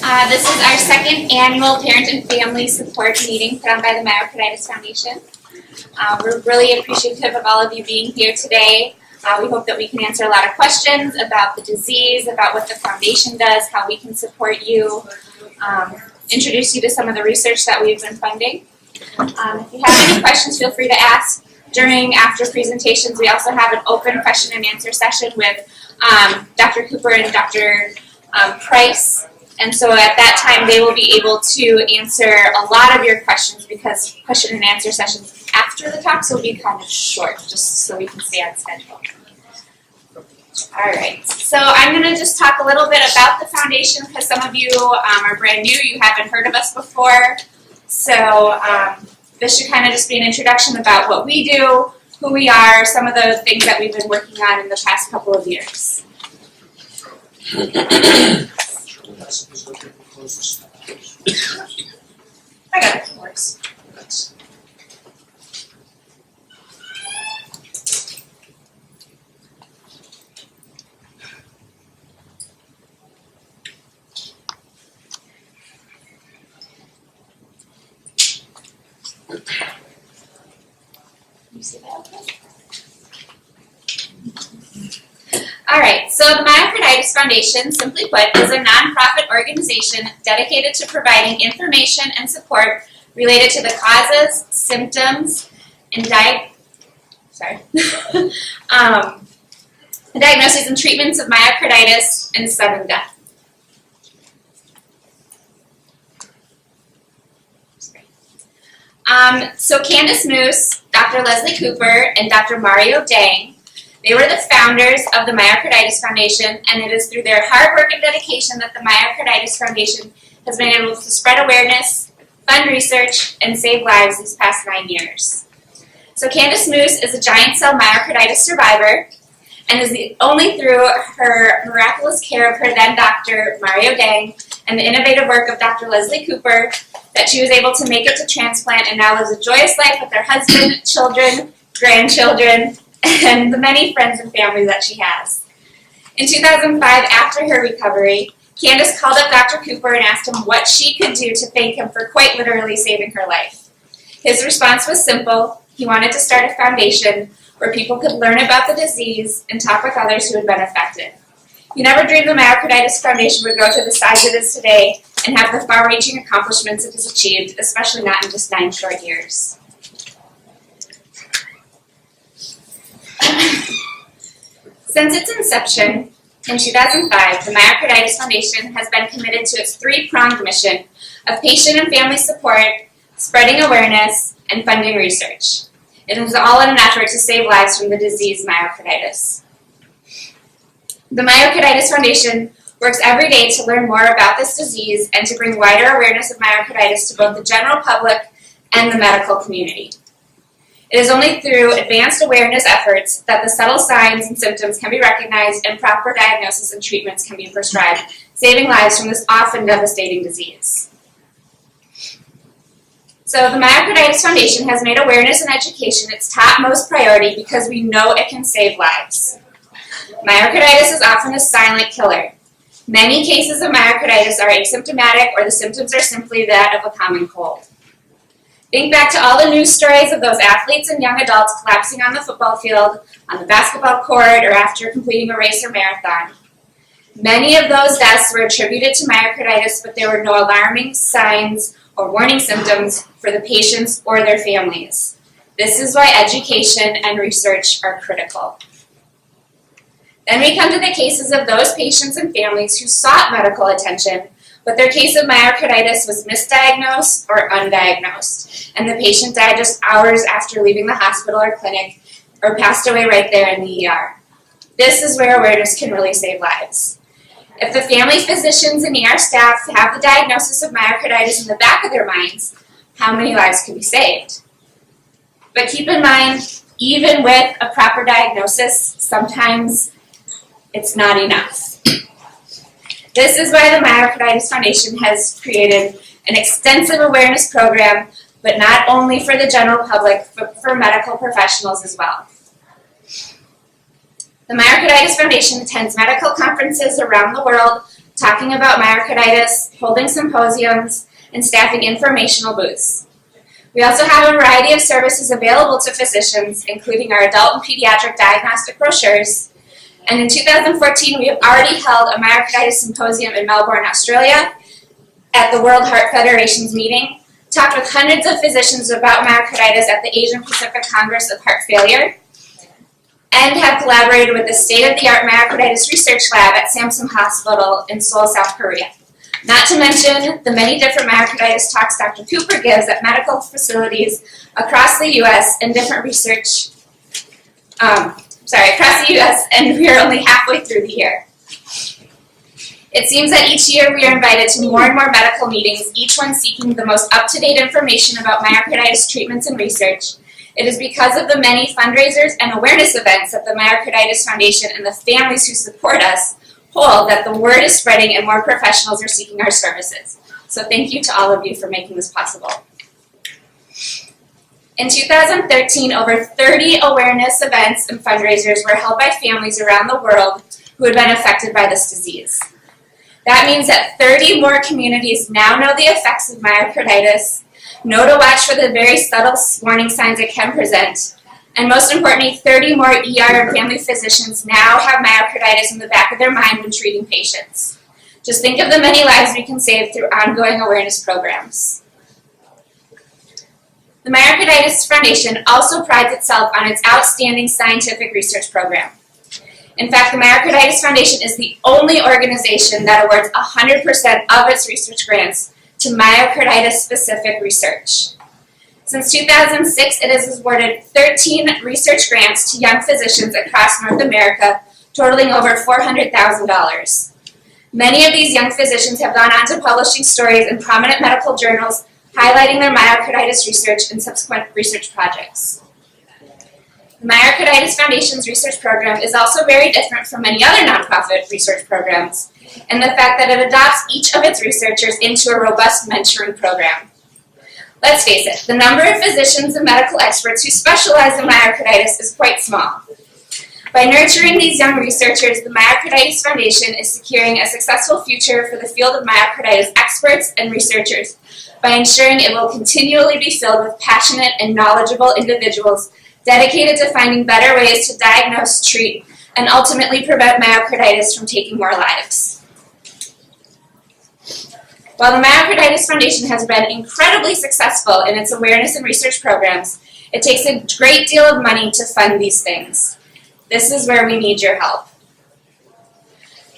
This is our second annual Parent and Family Support Meeting put on by the Myocarditis Foundation. We're really appreciative of all of you being here today. We hope that we can answer a lot of questions about the disease, about what the foundation does, how we can support you, introduce you to some of the research that we've been funding. If you have any questions, feel free to ask. After presentations, we also have an open question and answer session with Dr. Cooper and Dr. Price. And so at that time, they will be able to answer a lot of your questions because question and answer sessions after the talks will be kind of short, just so we can stay on schedule. All right, so I'm going to just talk a little bit about the foundation because some of you are brand new, you haven't heard of us before. So this should kind of just be an introduction about what we do, who we are, some of the things that we've been working on in the past couple of years. I got it, it works. You see that okay? All right, so the Myocarditis Foundation, simply put, is a nonprofit organization dedicated to providing information and support related to the causes, symptoms, and diagnoses and treatments of myocarditis and sudden death. So Candace Moose, Dr. Leslie Cooper, and Dr. Mario Dang, they were the founders of the Myocarditis Foundation, and it is through their hard work and dedication that the Myocarditis Foundation has been able to spread awareness, fund research, and save lives these past 9 years. So Candace Moose is a giant cell myocarditis survivor, and is only through her miraculous care of her then Dr. Mario Dang and the innovative work of Dr. Leslie Cooper that she was able to make it to transplant and now lives a joyous life with her husband, children, grandchildren, and the many friends and family that she has. In 2005, after her recovery, Candace called up Dr. Cooper and asked him what she could do to thank him for quite literally saving her life. His response was simple. He wanted to start a foundation where people could learn about the disease and talk with others who had been affected. He never dreamed the Myocarditis Foundation would grow to the size it is today and have the far-reaching accomplishments it has achieved, especially not in just 9 short years. Since its inception in 2005, the Myocarditis Foundation has been committed to its 3-pronged mission of patient and family support, spreading awareness, and funding research. It is all in an effort to save lives from the disease myocarditis. The Myocarditis Foundation works every day to learn more about this disease and to bring wider awareness of myocarditis to both the general public and the medical community. It is only through advanced awareness efforts that the subtle signs and symptoms can be recognized and proper diagnosis and treatments can be prescribed, saving lives from this often devastating disease. So the Myocarditis Foundation has made awareness and education its topmost priority because we know it can save lives. Myocarditis is often a silent killer. Many cases of myocarditis are asymptomatic or the symptoms are simply that of a common cold. Think back to all the news stories of those athletes and young adults collapsing on the football field, on the basketball court, or after completing a race or marathon. Many of those deaths were attributed to myocarditis, but there were no alarming signs or warning symptoms for the patients or their families. This is why education and research are critical. Then we come to the cases of those patients and families who sought medical attention, but their case of myocarditis was misdiagnosed or undiagnosed, and the patient died just hours after leaving the hospital or clinic, or passed away right there in the ER. This is where awareness can really save lives. If the family physicians and ER staff have the diagnosis of myocarditis in the back of their minds, how many lives could be saved? But keep in mind, even with a proper diagnosis, sometimes it's not enough. This is why the Myocarditis Foundation has created an extensive awareness program, but not only for the general public, but for medical professionals as well. The Myocarditis Foundation attends medical conferences around the world talking about myocarditis, holding symposiums, and staffing informational booths. We also have a variety of services available to physicians, including our adult and pediatric diagnostic brochures. And in 2014, we have already held a myocarditis symposium in Melbourne, Australia, at the World Heart Federation's meeting, talked with hundreds of physicians about myocarditis at the Asian Pacific Congress of Heart Failure, and have collaborated with the state-of-the-art myocarditis research lab at Samsung Hospital in Seoul, South Korea. Not to mention the many different myocarditis talks Dr. Cooper gives at medical facilities across the U.S. and different research, across the U.S., and we are only halfway through the year. It seems that each year we are invited to more and more medical meetings, each one seeking the most up-to-date information about myocarditis treatments and research. It is because of the many fundraisers and awareness events that the Myocarditis Foundation and the families who support us hold that the word is spreading and more professionals are seeking our services. So thank you to all of you for making this possible. In 2013, over 30 awareness events and fundraisers were held by families around the world who had been affected by this disease. That means that 30 more communities now know the effects of myocarditis, know to watch for the very subtle warning signs it can present, and most importantly, 30 more ER and family physicians now have myocarditis in the back of their mind when treating patients. Just think of the many lives we can save through ongoing awareness programs. The Myocarditis Foundation also prides itself on its outstanding scientific research program. In fact, the Myocarditis Foundation is the only organization that awards 100% of its research grants to myocarditis-specific research. Since 2006, it has awarded 13 research grants to young physicians across North America, totaling over $400,000. Many of these young physicians have gone on to publishing stories in prominent medical journals highlighting their myocarditis research and subsequent research projects. The Myocarditis Foundation's research program is also very different from many other nonprofit research programs in the fact that it adopts each of its researchers into a robust mentoring program. Let's face it, the number of physicians and medical experts who specialize in myocarditis is quite small. By nurturing these young researchers, the Myocarditis Foundation is securing a successful future for the field of myocarditis experts and researchers by ensuring it will continually be filled with passionate and knowledgeable individuals dedicated to finding better ways to diagnose, treat, and ultimately prevent myocarditis from taking more lives. While the Myocarditis Foundation has been incredibly successful in its awareness and research programs, it takes a great deal of money to fund these things. This is where we need your help.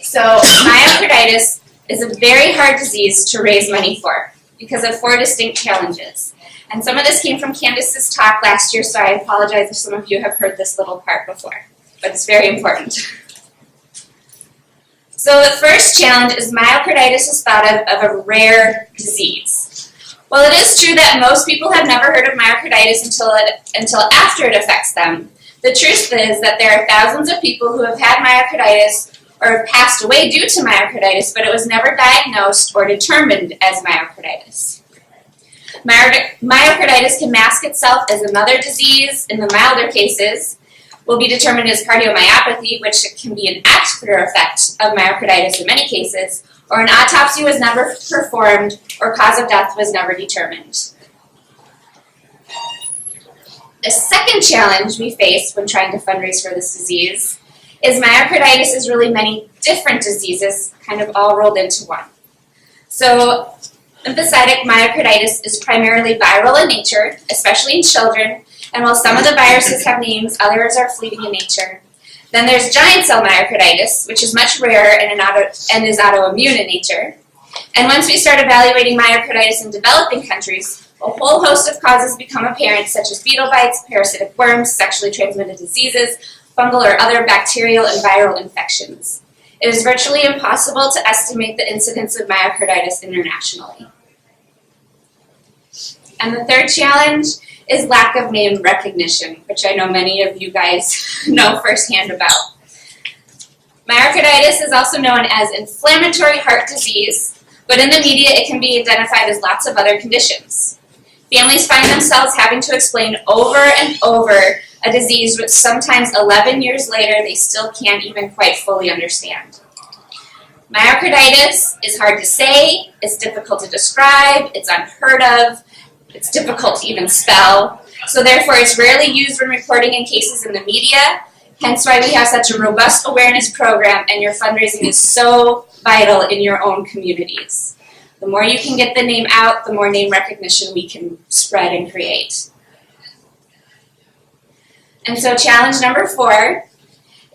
So, myocarditis is a very hard disease to raise money for because of 4 distinct challenges. And some of this came from Candace's talk last year, so I apologize if some of you have heard this little part before, but it's very important. So the first challenge is myocarditis is thought of a rare disease. While it is true that most people have never heard of myocarditis until after it affects them, the truth is that there are thousands of people who have had myocarditis or have passed away due to myocarditis, but it was never diagnosed or determined as myocarditis. Myocarditis can mask itself as another disease in the milder cases, will be determined as cardiomyopathy, which can be an after effect of myocarditis in many cases, or an autopsy was never performed or cause of death was never determined. The second challenge we face when trying to fundraise for this disease is myocarditis is really many different diseases kind of all rolled into one. So lymphocytic myocarditis is primarily viral in nature, especially in children, and while some of the viruses have names, others are fleeting in nature. Then there's giant cell myocarditis, which is much rarer and is autoimmune in nature. And once we start evaluating myocarditis in developing countries, a whole host of causes become apparent, such as beetle bites, parasitic worms, sexually transmitted diseases, fungal or other bacterial and viral infections. It is virtually impossible to estimate the incidence of myocarditis internationally. And the third challenge is lack of name recognition, which I know many of you guys know firsthand about. Myocarditis is also known as inflammatory heart disease, but in the media it can be identified as lots of other conditions. Families find themselves having to explain over and over a disease which sometimes 11 years later they still can't even quite fully understand. Myocarditis is hard to say, it's difficult to describe, it's unheard of, it's difficult to even spell, so therefore it's rarely used when reporting in cases in the media, hence why we have such a robust awareness program and your fundraising is so vital in your own communities. The more you can get the name out, the more name recognition we can spread and create. And so challenge number 4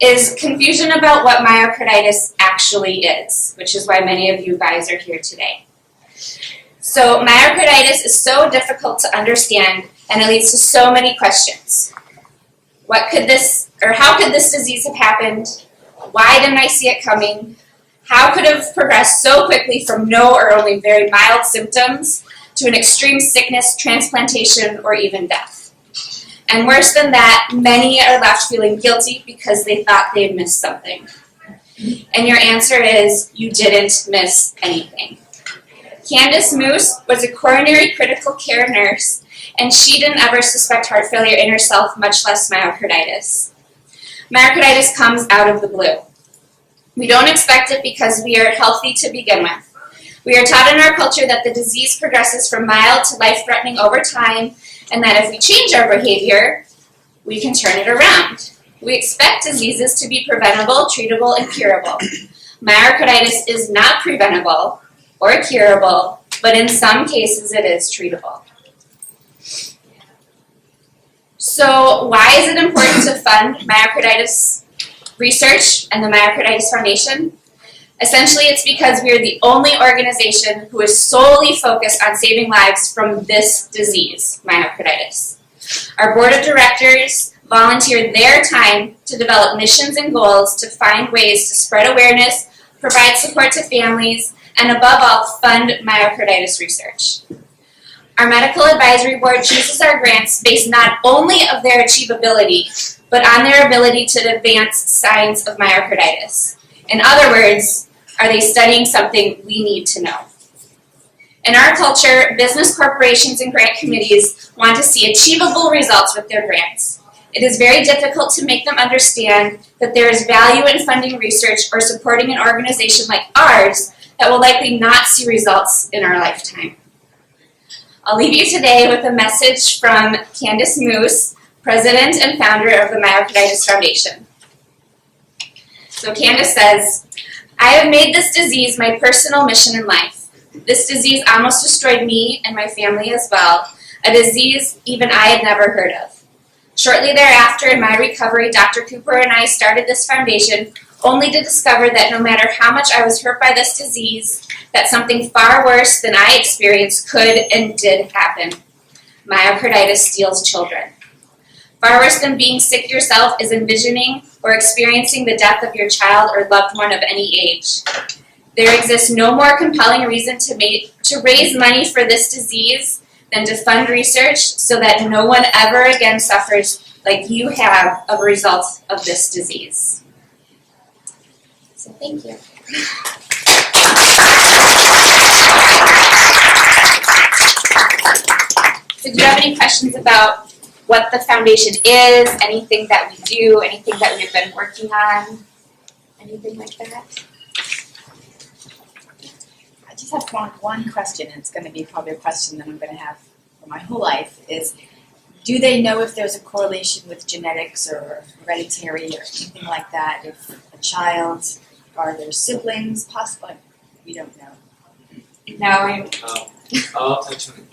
is confusion about what myocarditis actually is, which is why many of you guys are here today. So myocarditis is so difficult to understand and it leads to so many questions. How could this disease have happened? Why didn't I see it coming? How could it have progressed so quickly from no or only very mild symptoms to an extreme sickness, transplantation, or even death? And worse than that, many are left feeling guilty because they thought they had missed something. And your answer is, you didn't miss anything. Candace Moose was a coronary critical care nurse, and she didn't ever suspect heart failure in herself, much less myocarditis. Myocarditis comes out of the blue. We don't expect it because we are healthy to begin with. We are taught in our culture that the disease progresses from mild to life-threatening over time, and that if we change our behavior, we can turn it around. We expect diseases to be preventable, treatable, and curable. Myocarditis is not preventable or curable, but in some cases it is treatable. So why is it important to fund myocarditis research and the Myocarditis Foundation? Essentially, it's because we are the only organization who is solely focused on saving lives from this disease, myocarditis. Our board of directors volunteer their time to develop missions and goals to find ways to spread awareness, provide support to families, and above all, fund myocarditis research. Our medical advisory board chooses our grants based not only of their achievability, but on their ability to advance science of myocarditis. In other words, are they studying something we need to know? In our culture, business corporations and grant committees want to see achievable results with their grants. It is very difficult to make them understand that there is value in funding research or supporting an organization like ours that will likely not see results in our lifetime. I'll leave you today with a message from Candace Moose, President and founder of the Myocarditis Foundation. So Candace says, I have made this disease my personal mission in life. This disease almost destroyed me and my family as well, a disease even I had never heard of. Shortly thereafter, in my recovery, Dr. Cooper and I started this foundation only to discover that no matter how much I was hurt by this disease, that something far worse than I experienced could and did happen. Myocarditis steals children. Far worse than being sick yourself is envisioning or experiencing the death of your child or loved one of any age. There exists no more compelling reason to raise money for this disease than to fund research so that no one ever again suffers like you have as a result of this disease. So thank you. So do you have any questions about what the foundation is, anything that we do, anything that we've been working on, anything like that? I just have one question, and it's going to be probably a question that I'm going to have for my whole life, is do they know if there's a correlation with genetics or hereditary or anything like that? If a child, are there siblings, possibly? We don't know. No. I'll touch on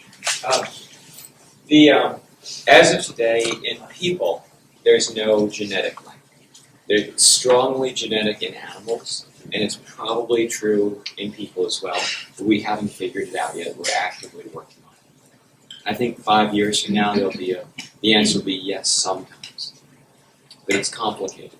it. As of today, in people, there's no genetic link. They're strongly genetic in animals, and it's probably true in people as well, but we haven't figured it out yet. We're actively working on it. I think 5 years from now, the answer will be yes, sometimes. But it's complicated.